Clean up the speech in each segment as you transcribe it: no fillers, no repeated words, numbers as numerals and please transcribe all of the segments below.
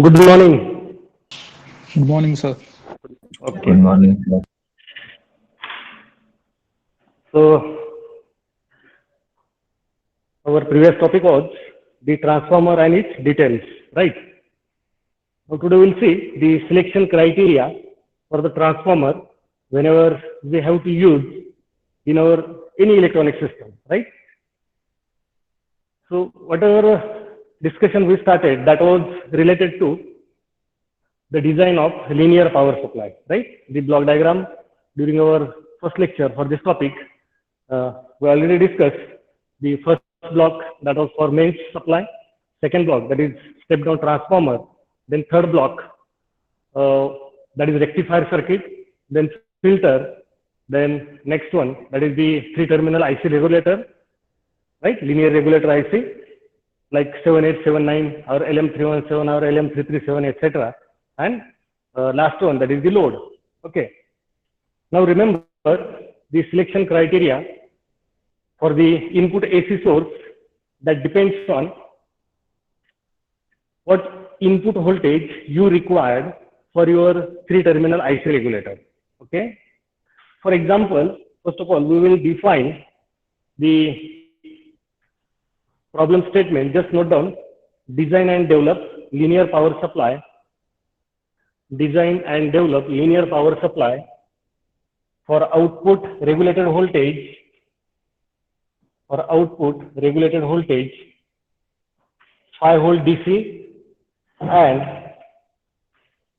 Good morning. Good morning, sir. Okay. Good morning, sir. So our previous topic was the transformer and its details, right? Now today we'll see the selection criteria for the transformer whenever we have to use in our any electronic system, right? So whatever discussion we started that was related to the design of linear power supply, right? The block diagram during our first lecture for this topic, we already discussed the first block that was for mains supply, second block that is step down transformer, then third block uh, that is rectifier circuit, then filter, then next one that is the three terminal IC regulator, right? Linear regulator IC like 7879 or LM317 or LM337, etc. And last one that is the load. Okay. Now remember the selection criteria for the input AC source that depends on what input voltage you required for your three terminal IC regulator. Okay. For example, first of all, we will define the problem statement. Just note down: design and develop linear power supply, design and develop linear power supply for output regulated voltage 5 volt DC and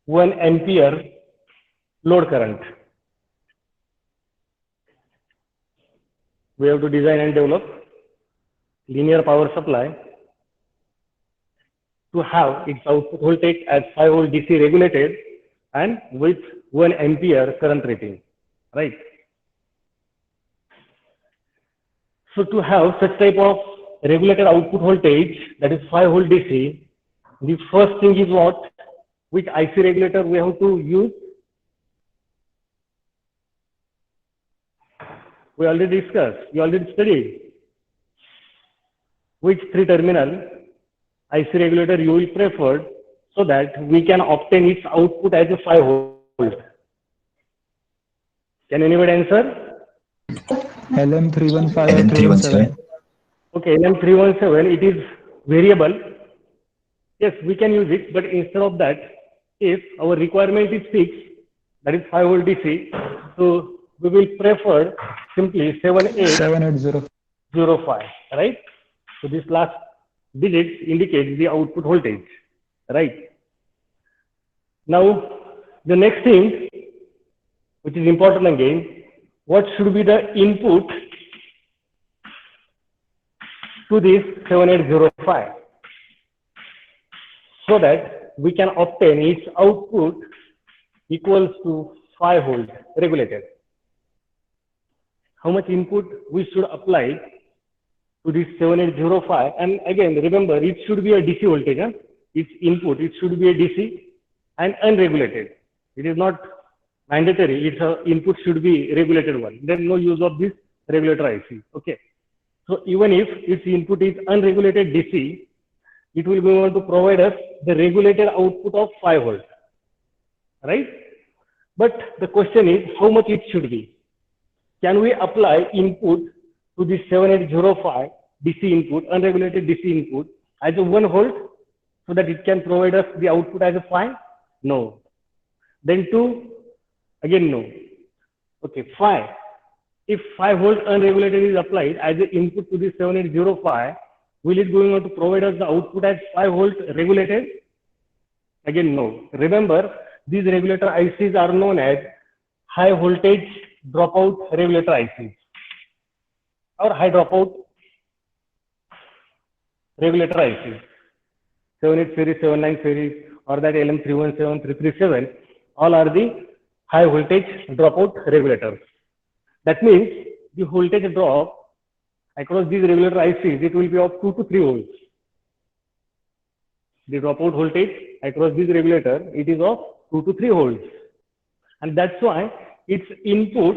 1 ampere load current. We have to design and develop linear power supply to have its output voltage as 5 volt DC regulated and with 1 ampere current rating, right? So to have such type of regulated output voltage that is 5 volt DC, the first thing is what? Which IC regulator we have to use? We already discussed, you already studied. Which three terminal IC regulator you will prefer so that we can obtain its output as a 5 volt? Can anybody answer? LM315 or LM317. 317. Okay, LM317, it is variable. Yes, we can use it, but instead of that, if our requirement is fixed, that is 5 volt DC, so we will prefer simply 780. 7805, right? So this last digit indicates the output voltage, right? Now, the next thing, which is important again, what should be the input to this 7805 so that we can obtain its output equals to 5 volt regulated. How much input we should apply to this 7805? And again, remember, it should be a DC voltage. Huh? Its input, it should be a DC and unregulated. It is not mandatory. Its input should be regulated one. There is no use of this regulator IC. Okay. So even if its input is unregulated DC, it will be able to provide us the regulated output of 5 volt, right? But the question is how much it should be. Can we apply input to the 7805 DC input, unregulated DC input as a 1 volt so that it can provide us the output as a 5? No. Then 2, again no. Okay, 5. If 5 volt unregulated is applied as an input to the 7805, will it going to provide us the output as 5 volt regulated? Again no. Remember, these regulator ICs are known as high voltage dropout regulator ICs or high dropout regulator ICs. 78 series, 79 series, or that LM317, 337, all are the high voltage dropout regulators. That means the voltage drop across these regulator ICs, it will be of 2 to 3 volts. The dropout voltage across this regulator, it is of 2 to 3 volts. And that's why its input,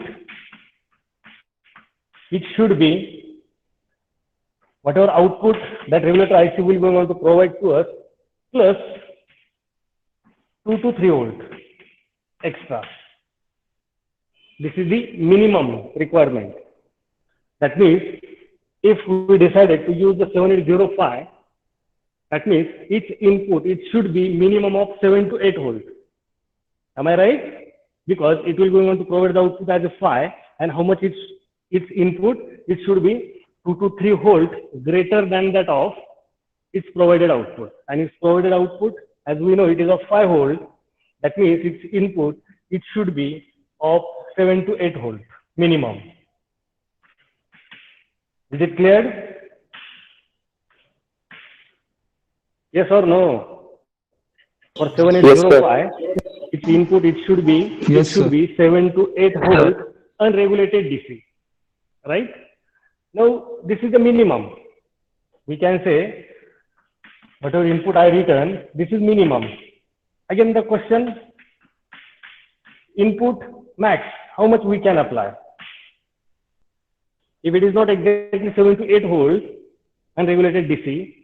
it should be whatever output that regulator IC will be able to provide to us, plus 2 to 3 volt extra. This is the minimum requirement. That means if we decided to use the 7805, that means each input, it should be minimum of 7 to 8 volt. Am I right? Because it will go on to provide the output as a 5, and how much its input, it should be 2 to 3 volt greater than that of its provided output. And its provided output, as we know, it is of 5 volt. That means its input, it should be of 7 to 8 volt minimum. Is it clear? Yes or no? For 7805, its input, it should be Yes, sir. 7 to 8 volt unregulated DC. Right? Now, this is the minimum. We can say, whatever input I return, this is minimum. Again, the question, input max, how much we can apply? If it is not exactly 7 to 8 volts unregulated DC,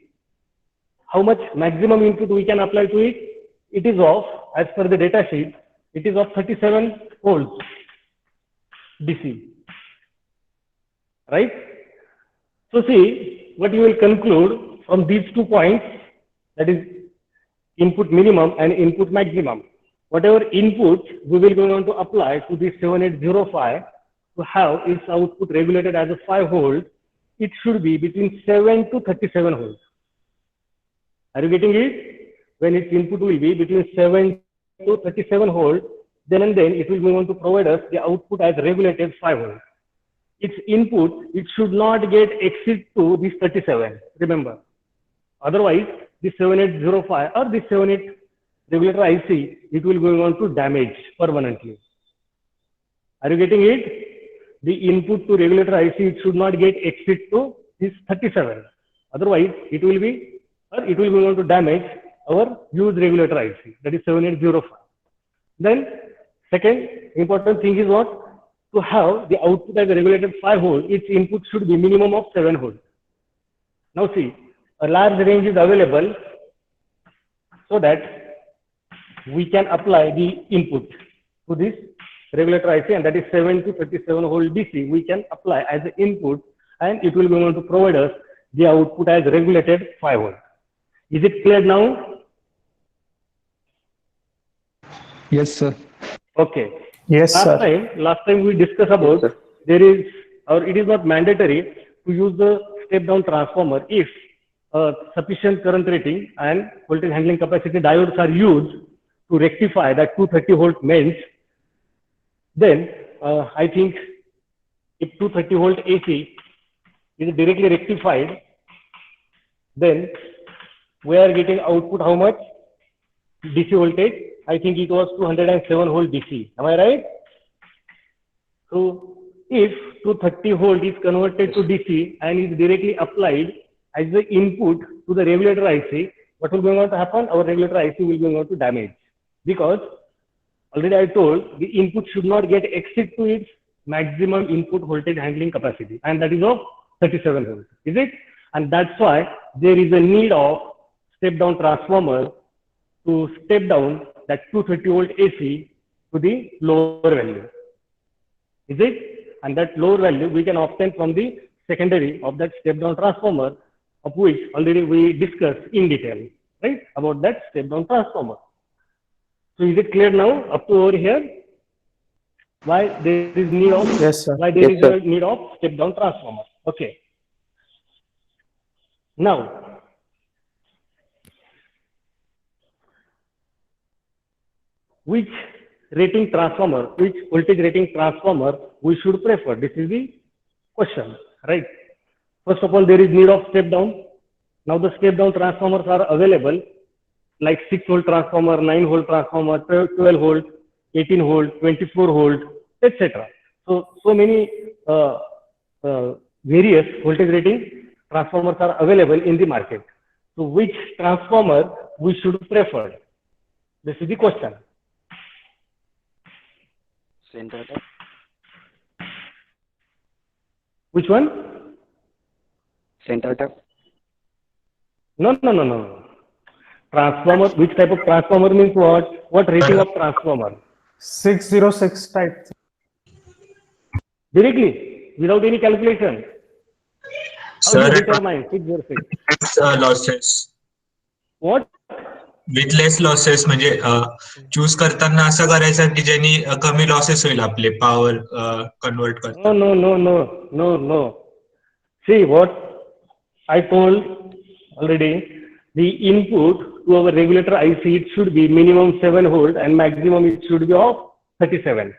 how much maximum input we can apply to it? It is of, as per the data sheet, it is of 37 volts DC. Right? So see, what you will conclude from these 2 points, that is input minimum and input maximum. Whatever input we will go on to apply to this 7805 to have its output regulated as a 5 volt, it should be between 7 to 37 volts. Are you getting it? When its input will be between 7 to 37 volts, then and then it will go on to provide us the output as regulated 5 volts. Its input, it should not get exceed to this 37, remember. Otherwise, this 7805 or this 78 regulator IC, it will go on to damage permanently. Are you getting it? The input to regulator IC, it should not get exceed to this 37. Otherwise, it will be, or it will go on to damage our used regulator IC, that is 7805. Then, second important thing is what? To have the output as a regulated 5 volt, its input should be minimum of 7 volt. Now see, a large range is available so that we can apply the input to this regulator IC, and that is 7 to 37 volt DC. We can apply as an input, and it will be able to provide us the output as regulated 5 volt. Is it clear now? Yes, sir. Okay. Yes, sir. Last time we discussed about there is, or it is not mandatory to use the step down transformer if sufficient current rating and voltage handling capacity diodes are used to rectify that 230 volt mains. Then I think if 230 volt AC is directly rectified, then we are getting output how much? DC voltage. I think it was 207 volt DC. Am I right? So if 230 volt is converted to DC and is directly applied as the input to the regulator IC, what will going on to happen? Our regulator IC will going on to damage, because already I told the input should not get exceed to its maximum input voltage handling capacity, and that is of 37 volts. Is it? And that's why there is a need of step down transformer to step down that 230 volt AC to the lower value. Is it? And that lower value we can obtain from the secondary of that step down transformer, of which already we discussed in detail, right? About that step down transformer. So is it clear now up to over here? Why there is need of, Yes, sir. why there is a need of step down transformer? Okay. Now, which rating transformer, which voltage rating transformer we should prefer? This is the question, right? First of all, there is need of step down. Now the step down transformers are available, like 6 volt transformer, 9 volt transformer, 12 volt, 18 volt, 24 volt, etc. So many various voltage rating transformers are available in the market. So which transformer we should prefer? This is the question. Center tap. Which one? Center tap. No. Transformer, which type of transformer means what? What rating of transformer? 606 type. Directly, without any calculation. How do you Sir, determine 606? losses. What? With less losses म्हणजे choose करताना असं करायचं की ज्यांनी कमी losses होईल आपले power convert No, करताना. no, no, no, no, no. See what I told already. The input to our regulator IC, it should be minimum 7 volt and maximum it should be of 37.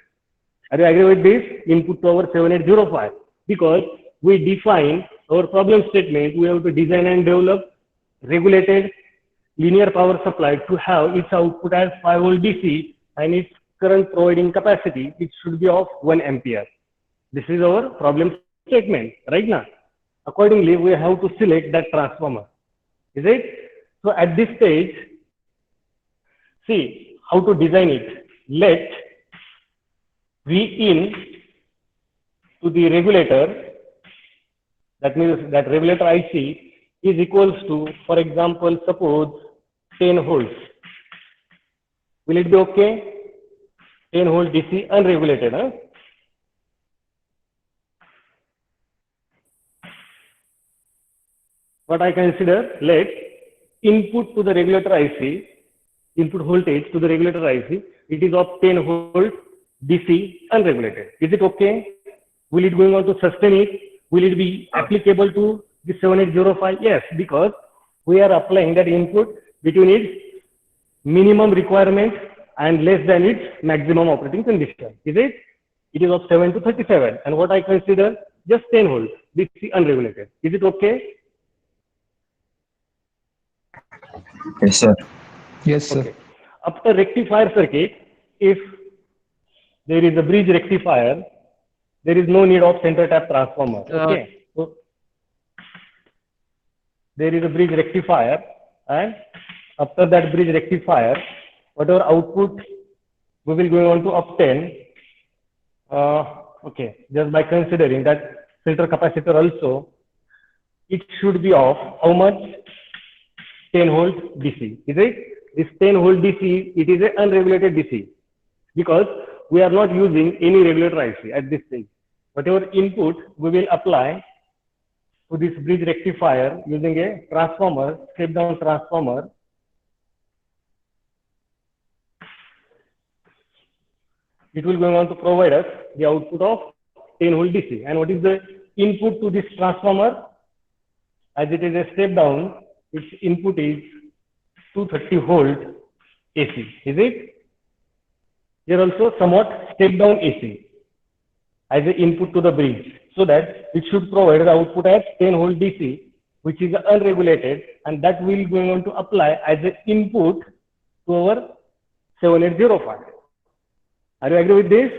Are you agree with this? Input to our 7805. Because we define our problem statement, we have to design and develop regulated linear power supply to have its output as 5 volt DC and its current providing capacity, it should be of 1 ampere. This is our problem statement, right now. Accordingly, we have to select that transformer. Is it? So at this stage, see how to design it. Let V in to the regulator, that means that regulator IC is equals to, for example, suppose 10 volts. Will it be okay? 10 volt DC unregulated, huh? What I consider, let input to the regulator IC, input voltage to the regulator IC, it is of 10 volt DC unregulated. Is it okay? Will it going on to sustain it? Will it be applicable to the 7805? Yes, because we are applying that input between its minimum requirement and less than its maximum operating condition. Is it? It is of 7 to 37. And what I consider just 10 volt DC unregulated. Is it okay? Yes, sir. Yes, sir. Okay. After rectifier circuit, if there is a bridge rectifier, there is no need of center tap transformer. Okay. So there is a bridge rectifier, and after that bridge rectifier, whatever output we will go on to obtain, okay, just by considering that filter capacitor also, it should be of how much? 10 volt DC. Is it? This 10 volt DC, it is an unregulated DC because we are not using any regulator IC at this stage. Whatever input we will apply to this bridge rectifier using a transformer, step down transformer, it will go on to provide us the output of 10 volt DC. And what is the input to this transformer? As it is a step down, its input is 230 volt AC. Is it? Here also somewhat step down AC as an input to the bridge, so that it should provide the output as 10 volt DC, which is unregulated, and that will going on to apply as an input to our 7805. Are you agree with this?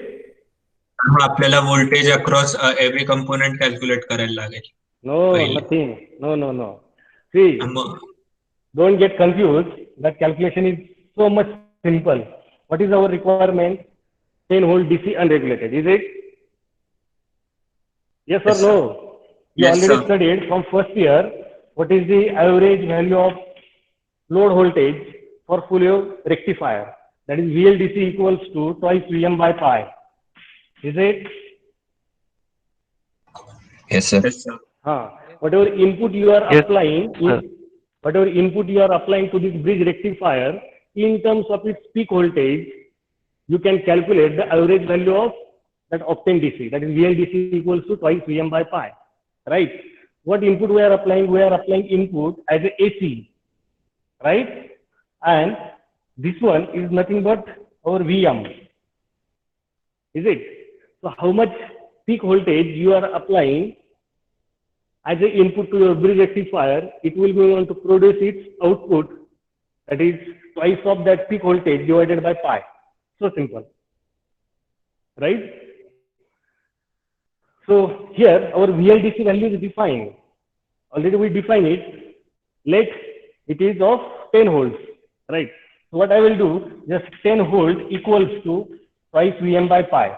आपल्याला voltage across every component calculate करायला लागेल. No, Well, nothing. No, no, no. See, mug don't get confused. That calculation is so much simple. What is our requirement? 10 volt DC unregulated. Is it? Yes or Yes, no? You Yes, already sir. studied from first year. What is the average value of load voltage for full wave rectifier? That is VLDC equals to twice Vm by pi. Is it? yes, sir. Yes, sir. Whatever input you are applying, whatever input you are applying to this bridge rectifier, in terms of its peak voltage, you can calculate the average value of that obtained DC. That is VLDC equals to twice Vm by pi. Right? What input we are applying? We are applying input as a AC. Right? And this one is nothing but our Vm. Is it? So how much peak voltage you are applying as an input to your bridge rectifier, it will be going to produce its output, that is twice of that peak voltage divided by pi. So simple. Right? So here our VLDC value is defined. Already we define it. Let it is of 10 volts. Right? So what I will do, just 10 volt equals to twice Vm by pi.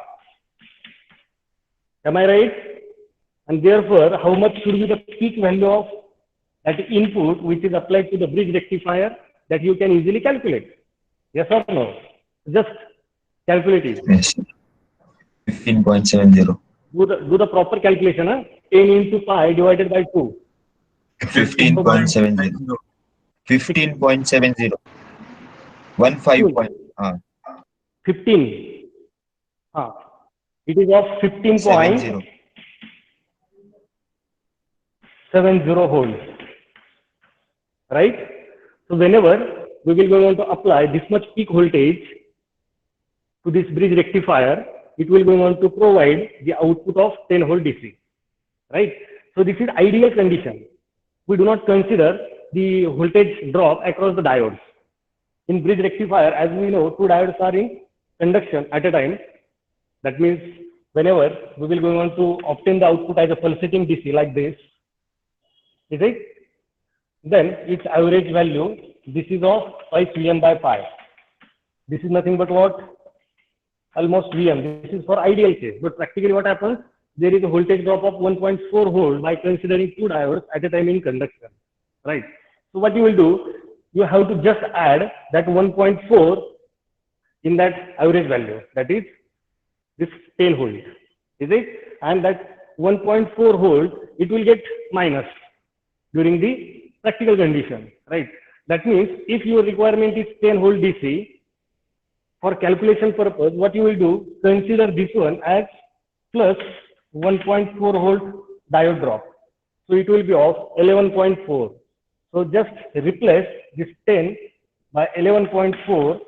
Am I right? And therefore, how much should be the peak value of that input which is applied to the bridge rectifier? that you can easily calculate. Yes or no? Just calculate it. Yes. 15.70. Do the proper calculation. 10 into pi divided by 2. 15.70. 15.70. 15. 15. It is of 15.70 volts. Right? So whenever we will go on to apply this much peak voltage to this bridge rectifier, it will go on to provide the output of 10 volt DC. Right? So this is ideal condition. We do not consider the voltage drop across the diodes. In bridge rectifier, as we know, 2 diodes are in conduction at a time. That means whenever we will go on to obtain the output as a pulsating DC like this, is it? Then its average value, this is of twice Vm by pi. This is nothing but what? Almost Vm. This is for ideal case. But practically what happens? There is a voltage drop of 1.4 volt by considering 2 diodes at a time in conduction. Right? So what you will do, you have to just add that 1.4 in that average value. That is this 10 volt. Is it? And that 1.4 volt, it will get minus during the practical condition. Right? That means if your requirement is 10 volt DC, for calculation purpose, what you will do, consider this one as plus 1.4 volt diode drop. So it will be of 11.4. So just replace this 10 by 11.4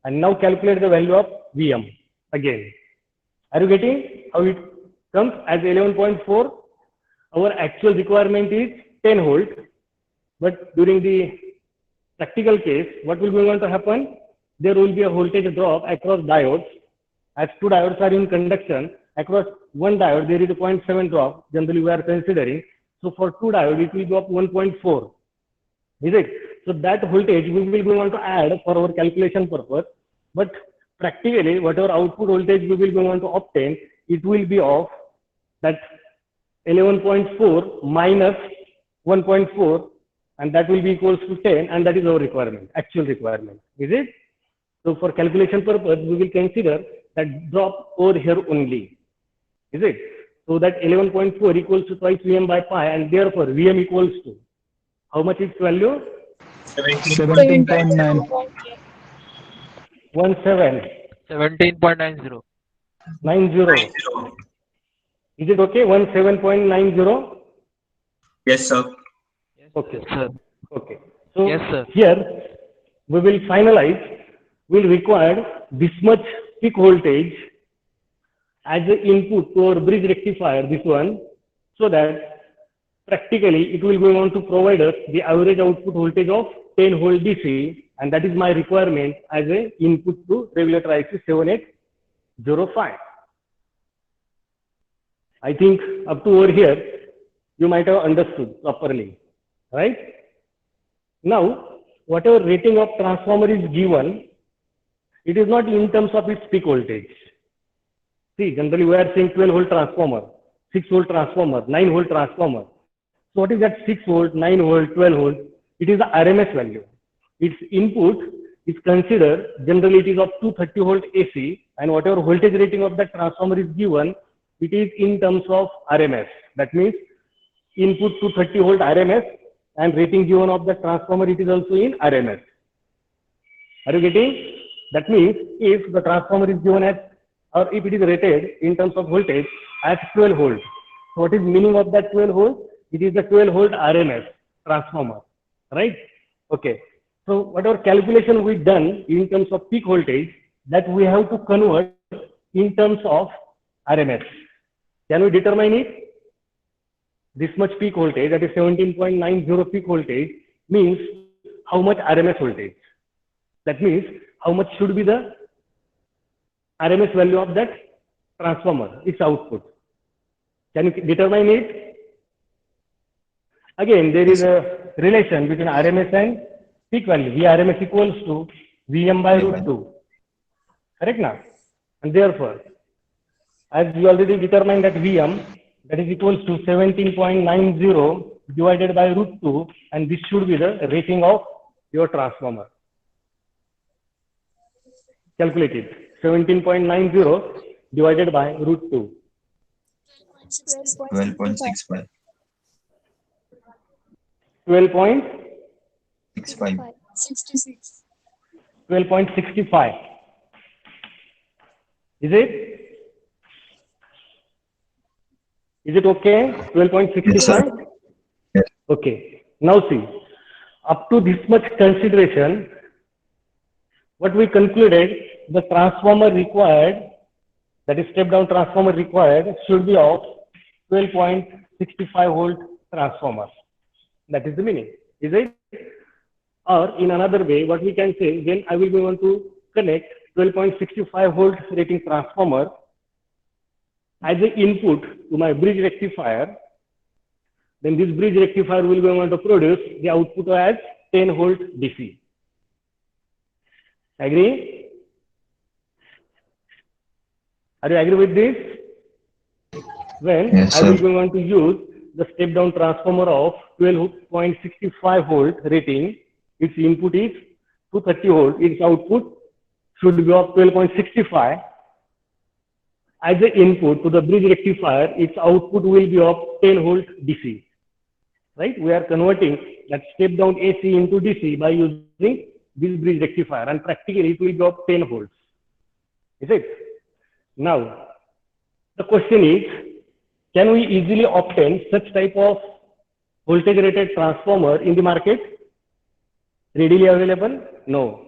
and now calculate the value of Vm again. Are you getting how it comes as 11.4? Our actual requirement is 10 volt, but during the practical case, what will be going to happen? There will be a voltage drop across diodes. As 2 diodes are in conduction, across one diode, there is a 0.7 drop. Generally, we are considering. So for 2 diodes, it will go up 1.4. Is it? So that voltage we will be going to add for our calculation purpose. But practically, whatever output voltage we will be going to obtain, it will be of that 11.4 minus 1.4, and that will be equals to 10, and that is our requirement, actual requirement. Is it? So for calculation purpose, we will consider that drop over here only. Is it? So that 11.4 equals to twice Vm by pi, and therefore Vm equals to how much its value? 17.9. 17.90. 90. Is it okay? 17.90. Yes, sir. Okay. Sir. Okay. So Yes, sir. here we will finalize. We'll require this much peak voltage as an input to our bridge rectifier, this one, so that practically it will go on to provide us the average output voltage of 10 volt DC, and that is my requirement as an input to regulator IC 7805. I think up to over here, you might have understood properly, right? Now, whatever rating of transformer is given, it is not in terms of its peak voltage. See, generally we are saying 12 volt transformer, 6 volt transformer, 9 volt transformer. So what is that 6 volt, 9 volt, 12 volt? It is the RMS value. Its input is considered, generally it is of 230 volt AC, and whatever voltage rating of that transformer is given, it is in terms of RMS. That means input 230 volt RMS, and rating given of the transformer, it is also in RMS. Are you getting? That means if the transformer is given as, or if it is rated in terms of voltage as 12 volt. So what is meaning of that 12 volt? It is the 12 volt RMS transformer, right? Okay. So whatever calculation we done in terms of peak voltage, that we have to convert in terms of RMS. Can we determine it? This much peak voltage, that is 17.90 peak voltage, means how much RMS voltage. That means how much should be the RMS value of that transformer, its output. Can you determine it? Again, there is a relation between RMS and peak value. Vrms equals to Vm by root 2. Correct now? And therefore, as we already determined that Vm, that is equals to 17.90 divided by root 2, and this should be the rating of your transformer. Calculate it. 17.90 divided by root 2. 12.65. 12.65. 12.65. Is it? Is it okay? 12.65? Yes, sir. Yes. Okay. Now see, up to this much consideration, what we concluded, the transformer required, that is step down transformer required, should be of 12.65 volt transformer. That is the meaning. Is it? Or in another way, what we can say, then I will be able to connect 12.65 volt rating transformer as an input to my bridge rectifier. Then this bridge rectifier will be able to produce the output as 10 volt DC. Agree? Are you agree with this? When Yes, I will sir. be able to use the step down transformer of 12.65 volt rating, its input is 230 volt, its output should be of 12.65. As an input to the bridge rectifier, its output will be of 10 volt DC. Right? We are converting that step down AC into DC by using this bridge rectifier, and practically it will be of 10 volts. Is it? Now, the question is, can we easily obtain such type of voltage rated transformer in the market? Readily available? No.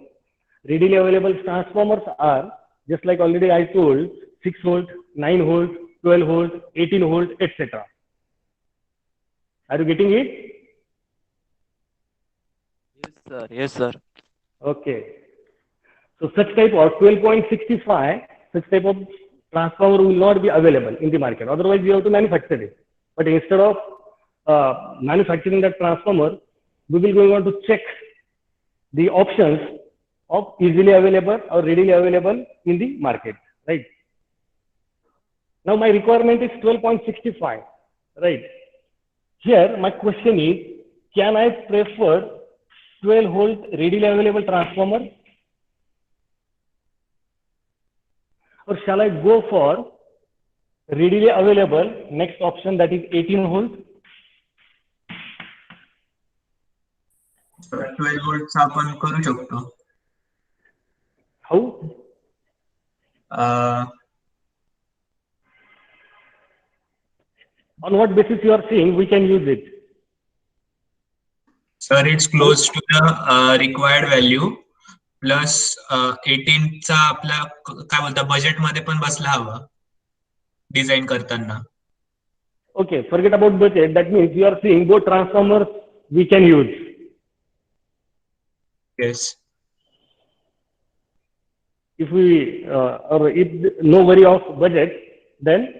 Readily available transformers are, just like already I told, 6 volt, 9 volt, 12 volt, 18 volt, etc. Are you getting it? Yes, sir. Yes, sir. Okay. So such type of 12.65, such type of transformer will not be available in the market. Otherwise, you have to manufacture it. But instead of manufacturing that transformer, we will go on to check the options of easily available or readily available in the market. Right. Now my requirement is 12.65. Right. Here, my question is, can I prefer 12 volt readily available transformer, or shall I go for readily available next option, that is 18 volt? 12 voltचा आपण करू शकतो. How? On what basis you are saying we can use it? Sir, it's close to the required value. Plus 18 चा आपला काय बोलता budget मध्ये पण बसला हवा डिझाइन करताना. Okay, forget about budget. That means you are saying both transformers we can use. Yes. If we or if no worry of budget, then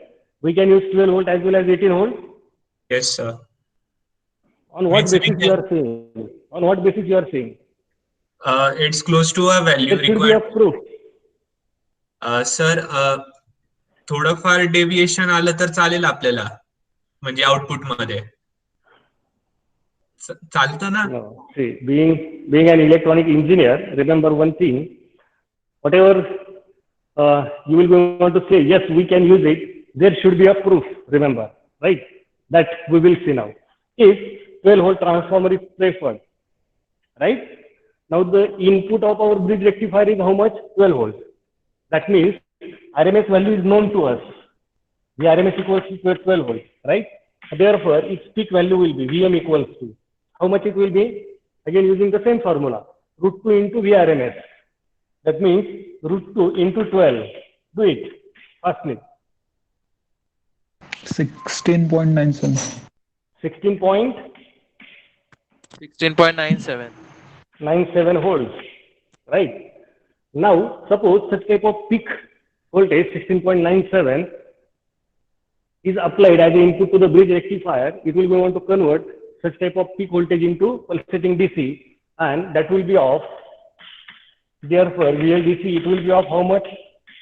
we can use 12 volt as well as 18 volt. Yes, sir. On what Means we basis you are saying? On what basis you are saying? It's close to a value There should be a required. proof. Sir थोडंफार deviation आलं तर चालेल आपल्याला, म्हणजे output मध्ये चालतं ना. No. See, being an electronic engineer, remember one thing. Whatever you will be able to say, yes, we can use it. There should be a proof. Remember, right? That we will see now. If 12 volt transformer is preferred, right? Now the input of our bridge rectifier is how much? 12 volts. That means RMS value is known to us. The RMS equals to 12 volts, right? Therefore, its peak value will be VM equals to how much it will be? Again, using the same formula, root 2 into VRMS. That means root 2 into 12. Do it fastly. 16.97. 16.97. 97 volts, right? Now, suppose such type of peak voltage 16.97 is applied as an input to the bridge rectifier. It will be able to convert such type of peak voltage into pulsating DC, and that will be of, therefore VLDC, it will be of how much?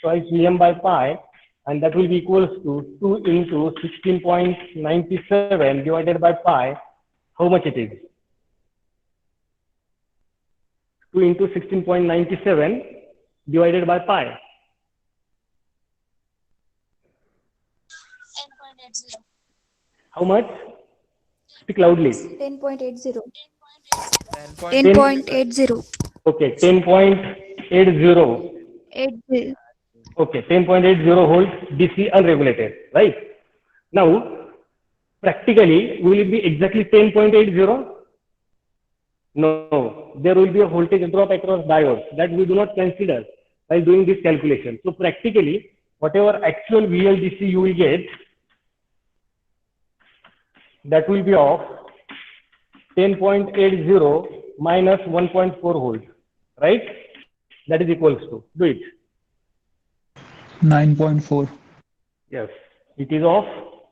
Twice Vm by pi, and that will be equals to 2 into 16.97 divided by pi. How much it is? 2 into 16.97 divided by pi. 10.80. How much? Speak loudly. 10.80. 10. 10.80. Okay, 10.80. 80. Okay, 10.80 volts DC unregulated, right? Now, practically, will it be exactly 10.80? No, there will be a voltage drop across diodes that we do not consider while doing this calculation. So practically, whatever actual VLDC you will get, that will be of 10.80 minus 1.4 volts, right? That is equals to, do it. 9.4. Yes, it is of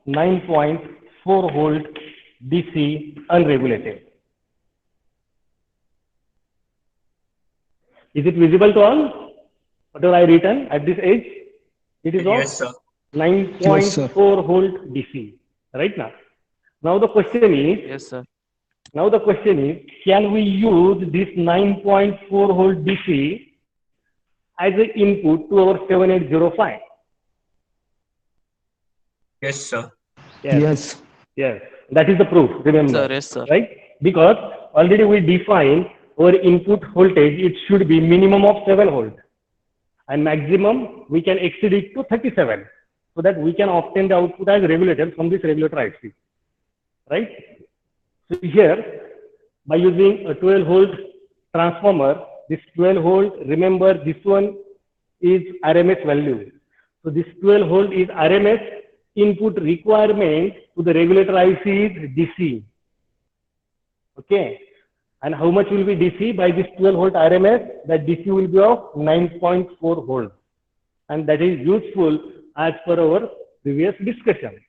9.4 volt DC unregulated. Is it visible to all? Whatever I written at this age, it is of Yes, sir. 9.4 volt DC, right now. Now the question is, Yes, sir. can we use this 9.4 volt DC as an input to our 7805? Yes, sir. Yes. Yes, that is the proof, remember, Sir, yes, sir. right? Because already we define our input voltage, it should be minimum of 7 volt and maximum we can exceed it to 37 so that we can obtain the output as regulated from this regulator IC, right? So here, by using a 12 volt transformer, this 12 volt, remember this one is RMS value. So this 12 volt is RMS, input requirement to the regulator IC is DC. Okay. And how much will be DC by this 12 volt RMS? That DC will be of 9.4 volts. And that is useful as per our previous discussion.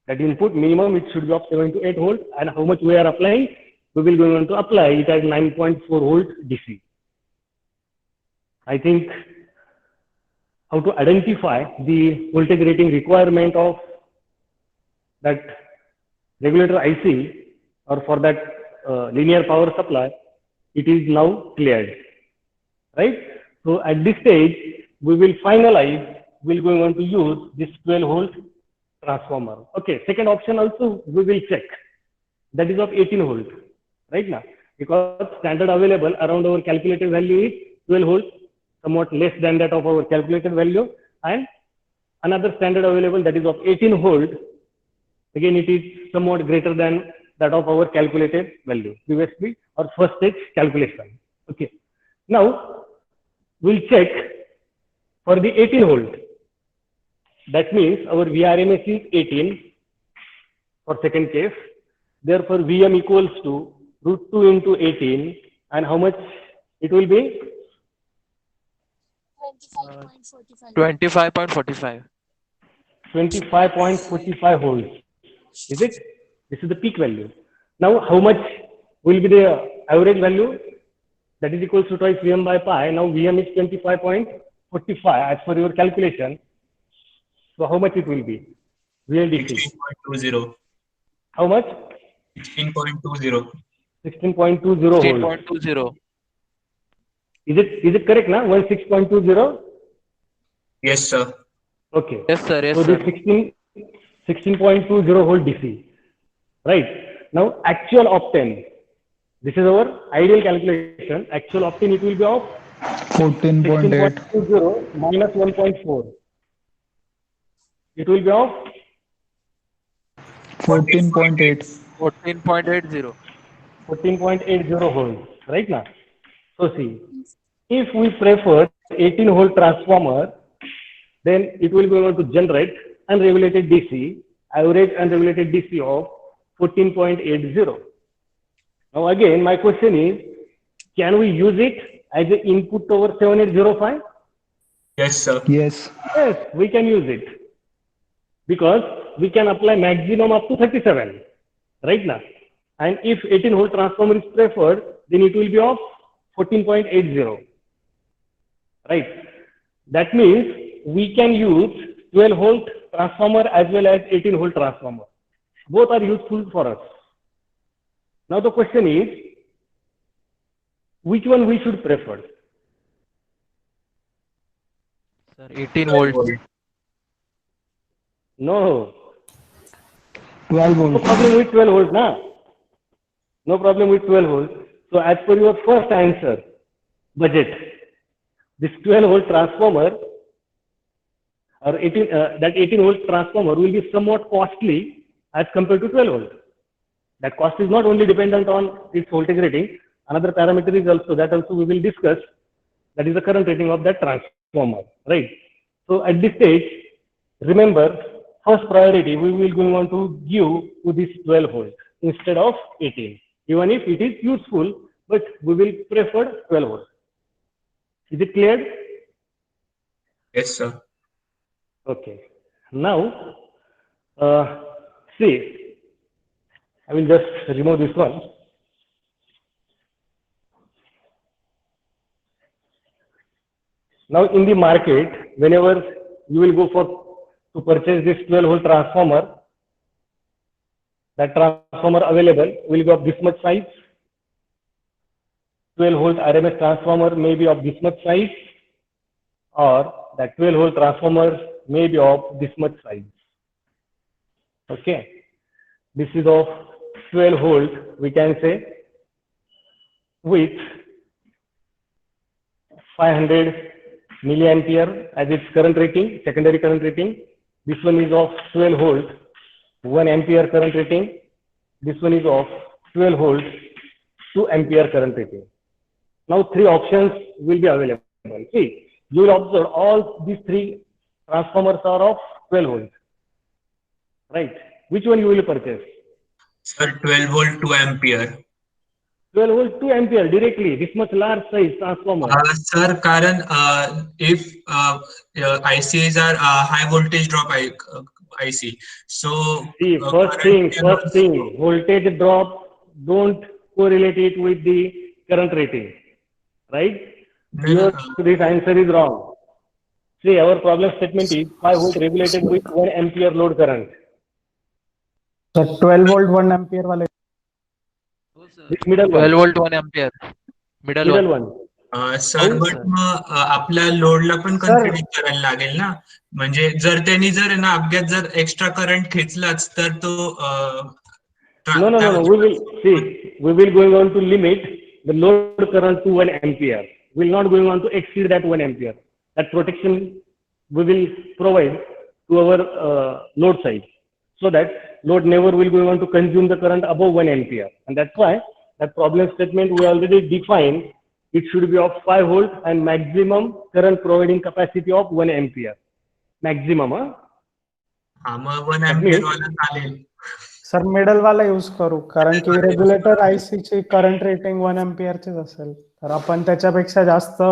That input minimum it should be of 7 to 8 volts. And how much we are applying? We will go on to apply it at 9.4 volt DC. I think how to identify the voltage rating requirement of that regulator IC or for that linear power supply, it is now cleared, right? So at this stage, we will finalize, we're going on to use this 12 volt transformer. Okay, second option also we will check, that is of 18 volt, right now, because standard available around our calculated value is 12 volt, somewhat less than that of our calculated value, and another standard available that is of 18 volt, again it is somewhat greater than that of our calculated value, previously or first stage calculation. Okay. Now, we'll check for the 18 volt. That means our VRMS is 18 for second case. Therefore, VM equals to root 2 into 18. And how much it will be? 25.45. 25.45. 25.45 volts. Is it? This is the peak value. Now, how much will be the average value? That is equals to twice VM by pi. Now, VM is 25.45 as per your calculation. So, how much it will be? VLDC. 16.20. How much? 16.20. 16.20 volts. 16.20. Is it correct now? 16.20? Yes, sir. Okay. Yes, sir. Yes, So, sir. this 16.20 volt DC. Right. Now, actual octane. This is our ideal calculation. Actual octane, it will be of 14.8. 16.20 minus 1.4. It will be of 14.8. 14.80. 14.80 volts. Right now. So, see, if we prefer 18 volt transformer, then it will be able to generate unregulated DC, average unregulated DC of 14.80. Now again, my question is, can we use it as an input to our 7805? Yes, sir. Yes. Yes, we can use it. Because we can apply maximum up to 37, right now. And if 18 volt transformer is preferred, then it will be of 14.80. Right. That means we can use 12 volt transformer as well as 18 volt transformer. Both are useful for us. Now the question is, which one we should prefer? Sir, 18 volts. No, 12 no volts. problem with 12 volts, na? No problem with 12 volts. So as per your first answer, budget, this 12 volt transformer or 18 volt transformer will be somewhat costly as compared to 12 volt. That cost is not only dependent on its voltage rating, another parameter is also that also we will discuss, that is the current rating of that transformer, right? So at this stage, remember, first priority we will going on to give to this 12 volt instead of 18, even if it is useful, but we will prefer 12 volt. Is it clear? Yes, sir. Okay. Now, see, I will just remove this one. Now in the market, whenever you will go to purchase this 12 volt transformer, that transformer available will be of this much size. 12 volt RMS transformer may be of this much size, or that 12 volt transformer may be of this much size. Okay. This is of 12 volt, we can say, with 500 milliampere as its current rating, secondary current rating. This one is of 12 volt, 1 ampere current rating. This one is of 12 volt, 2 ampere current rating. Now three options will be available. See, you will observe all these three transformers are of 12 volt, right? Which one you will purchase? Sir, 12 volt 2 ampere. 12 volt 2 ampere directly, this much large size transformer. Sir, Karan, if ICs are high voltage drop IC, so See, first thing, voltage drop, don't correlate it with the current rating, right? Your this answer is wrong. See, our problem statement is 5 volt regulated with 1 ampere load current. So 12 volt 1 ampere वाले. This middle 12 one. volt 1 ampere. Middle one. Sir but मग आपल्या लोडला पण consider करायला लागेल ना, म्हणजे जर त्यांनी जर ना अपघात जर एक्स्ट्रा करंट खेचलाच तर तो No. We will going on to limit the load current to 1 ampere. We will not going on to exceed that 1 ampere. That protection we will provide to our load side, so that load never will going on to consume the current above 1 ampere. And that's why that problem statement we already defined. It should be of 5 volt and maximum current providing capacity of 1 ampere. Maximum, mug 1 ampere वाला चालेल. Sir middle वाला use करू, कारण की regulator आयसी ची current rating 1 ampere चीच असेल, तर आपण त्याच्यापेक्षा जास्त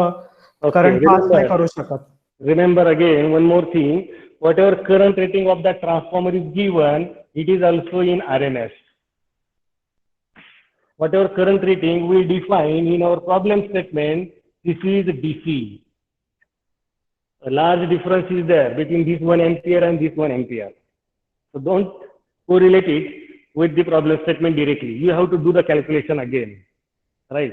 करंट पास नाही करू शकत. Remember again one more thing, whatever current rating of that transformer is given, it is also in RMS. Whatever current rating we define in our problem statement, this is DC. A large difference is there between this 1 ampere and this 1 ampere. So don't correlate it with the problem statement directly. You have to do the calculation again, right?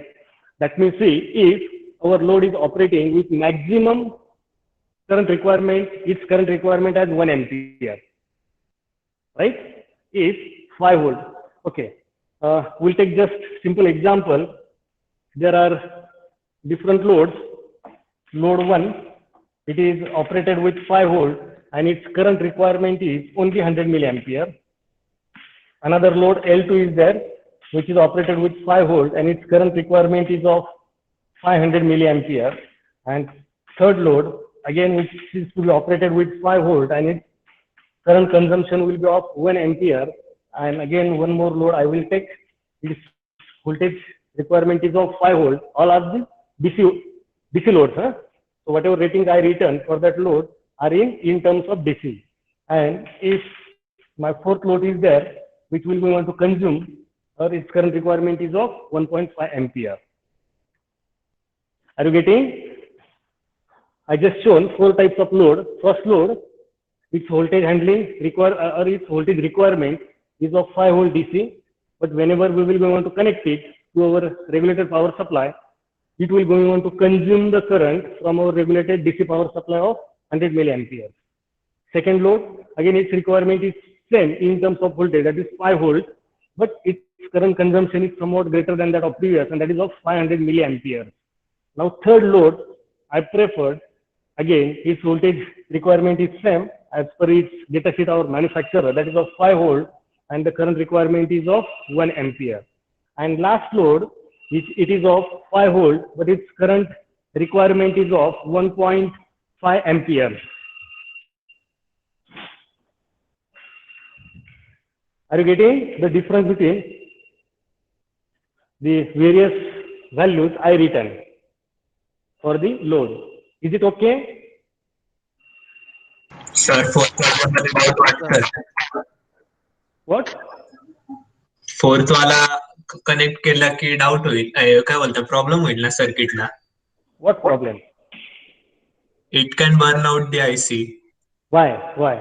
That means, see, if our load is operating with maximum current requirement, its current requirement as 1 ampere, right? Is 5 volt. Okay. We'll take just simple example. There are different loads. Load 1, it is operated with 5 volt and its current requirement is only 100 milliampere. Another load L2 is there, which is operated with 5 volt and its current requirement is of 500 milliampere. And third load, again, which is to be operated with 5 volt and its current consumption will be of 1 ampere. And again, one more load I will take. Its voltage requirement is of 5 volt. All are the DC loads. Huh? So whatever rating I return for that load are in terms of DC. And if my fourth load is there, which will be want to consume, or its current requirement is of 1.5 ampere. Are you getting? I just shown 4 types of load. First load, its voltage handling or its voltage requirement is of 5 volt DC, but whenever we will be want to connect it to our regulated power supply, it will going on to consume the current from our regulated DC power supply of 100 milliamperes. Second load, again its requirement is same in terms of voltage, that is 5 volts, but its current consumption is somewhat greater than that of previous, and that is of 500 milliamperes. Now third load, I preferred, again its voltage requirement is same as per its datasheet our manufacturer, that is of 5 volt, and the current requirement is of 1 ampere. And last load, it is of 5 volt, but its current requirement is of 1.5 amperes. Are you getting the difference between the various values I written for the load? Is it okay? Sir What? Fourth वाला connect केला की doubt होईल काय बोलता problem होईल ना सर्किटला. What problem? It can burn out the आयसी. Why? Why?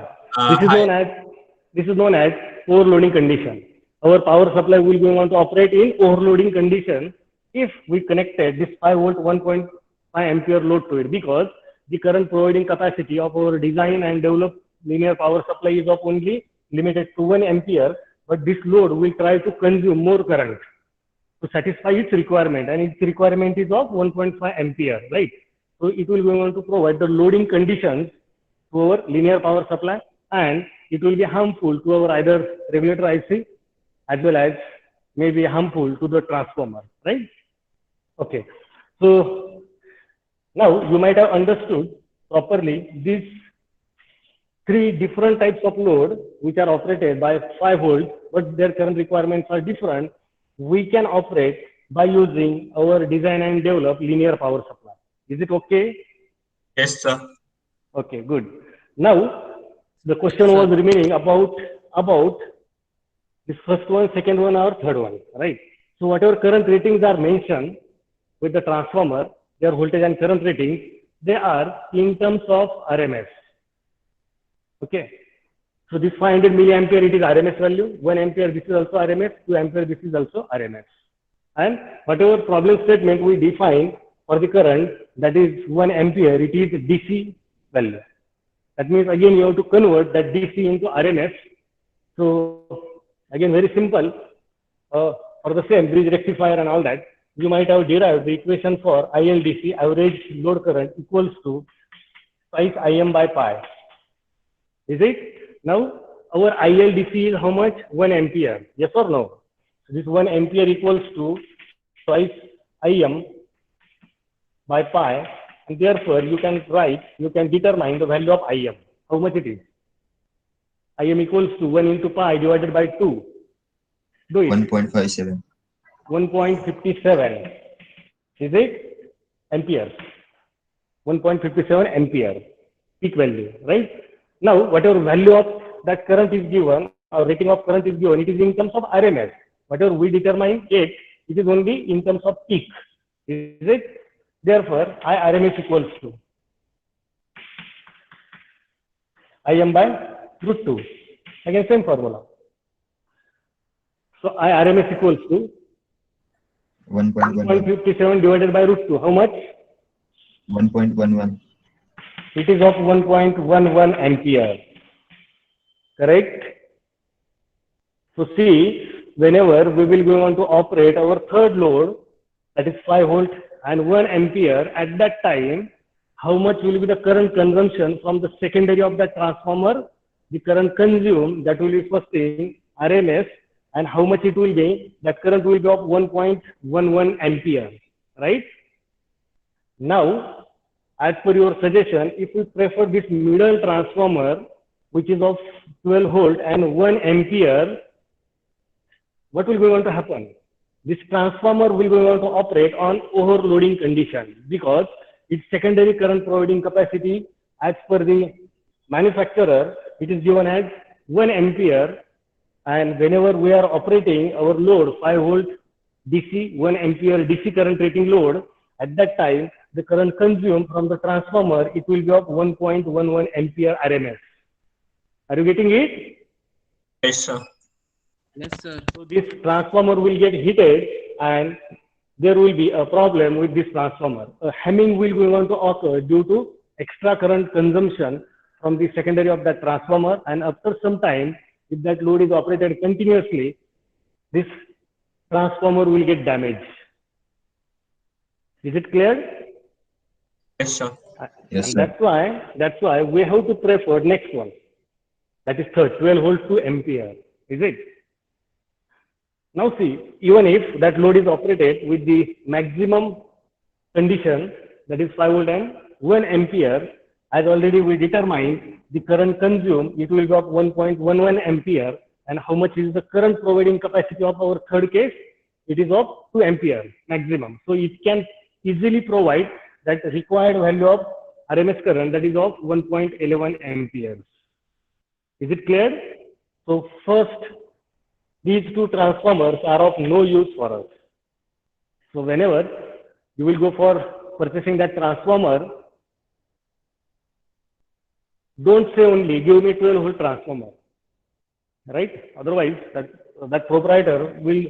This is known as overloading condition. Our power supply will be able to operate in overloading condition if we connected this 5 volt 1.5 ampere load to it, because the current providing capacity of our design and developed linear power supply is of only limited to 1 ampere, but this load will try to consume more current to satisfy its requirement, and its requirement is of 1.5 ampere, right? So it will be able to provide the loading conditions to our linear power supply, and it will be harmful to our either regulator IC as well as maybe harmful to the transformer, right? Okay. So now you might have understood properly these 3 different types of load which are operated by 5 volts, but their current requirements are different. We can operate by using our design and develop linear power supply. Is it okay? Yes, sir. Okay, good. Now the question was remaining about this first one, second one, or third one, right? So whatever current ratings are mentioned with the transformer, their voltage and current ratings, they are in terms of RMS. Okay. So this 500 milliampere, it is RMS value. 1 ampere, this is also RMS. 2 ampere, this is also RMS. And whatever problem statement we define for the current, that is 1 ampere, it is DC value. That means again you have to convert that DC into RMS. So again very simple. For the same bridge rectifier and all that, you might have derived the equation for ILDC, average load current, equals to twice Im by pi. Is it? Now our ILDC is how much? 1 ampere. Yes or no? So this 1 ampere equals to twice Im by pi. And therefore, you can determine the value of Im. How much it is? Im equals to 1 into pi divided by 2. Do it. 1.57. 1.57. Is it? Amperes. 1.57 ampere. Peak value, right? Now, whatever value of that current is given, or rating of current is given, it is in terms of RMS. Whatever we determine it is only in terms of peak. Is it? Therefore, IRMS equals to Im by root 2. Again, same formula. So IRMS equals to 1.57 divided by root 2. How much? 1.11. It is of 1.11 ampere. Correct? So see, whenever we will go on to operate our third load, that is 5 volt and 1 ampere, at that time, how much will be the current consumption from the secondary of that transformer? The current consumed, that will be first thing, RMS, and how much it will be? That current will be of 1.11 ampere, right? Now, as per your suggestion, if we prefer this middle transformer, which is of 12 volt and 1 ampere, what will be going to happen? This transformer will be able to operate on overloading condition, because its secondary current providing capacity as per the manufacturer, it is given as 1 ampere, and whenever we are operating our load 5 volt DC, 1 ampere DC current rating load, at that time the current consumed from the transformer, it will be of 1.11 ampere RMS. Are you getting it? Yes, sir. Yes, sir. So this transformer will get heated, and there will be a problem with this transformer. A hemming will going to occur due to extra current consumption from the secondary of that transformer, and after some time, if that load is operated continuously, this transformer will get damaged. Is it clear? Yes, sir. Yes, And sir. that's why we have to prefer next one. That is third, 12 volts to ampere. Is it? Now see, even if that load is operated with the maximum condition, that is 5 volt and 1 ampere, as already we determined, the current consumed, it will be of 1.11 ampere. And how much is the current providing capacity of our third case? It is of 2 ampere maximum. So it can easily provide that required value of RMS current, that is of 1.11 amperes. Is it clear? So first, these two transformers are of no use for us. So whenever you will go for purchasing that transformer, don't say only give me 12 volt transformer, right? Otherwise, that proprietor will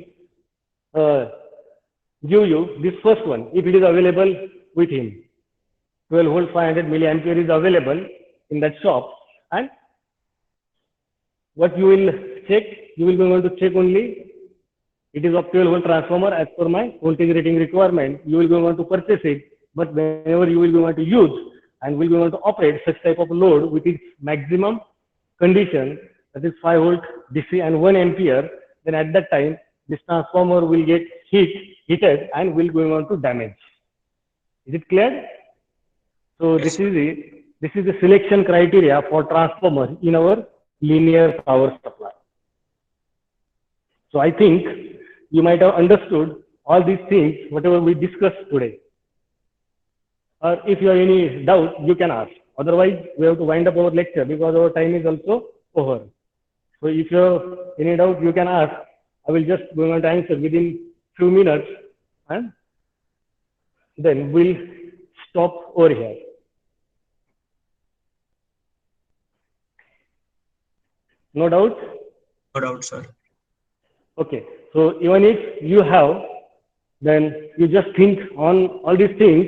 give you this first one if it is available with him. 12 volt 500 milliampere is available in that shop, and what you will check, you will be able to check only it is of 12 volt transformer as per my voltage rating requirement. You will be able to purchase it, but whenever you will be able to use and will be able to operate such type of load with its maximum condition, that is 5 volt DC and 1 ampere, then at that time this transformer will get heated and will go on to damage. Is it clear? So Yes. this is the selection criteria for transformer in our linear power supply. So I think you might have understood all these things, whatever we discussed today. Or if you have any doubt, you can ask. Otherwise, we have to wind up our lecture because our time is also over. So if you have any doubt, you can ask. I will just go on to answer within few minutes, and then we'll stop over here. No doubt? No doubt, sir. Okay. So even if you have, then you just think on all these things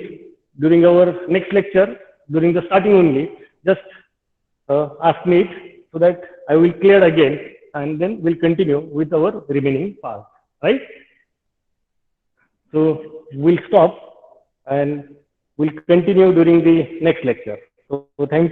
during our next lecture, during the starting only, just ask me it so that I will clear again, and then we'll continue with our remaining part, right? So we'll stop and we'll continue during the next lecture. So thank you.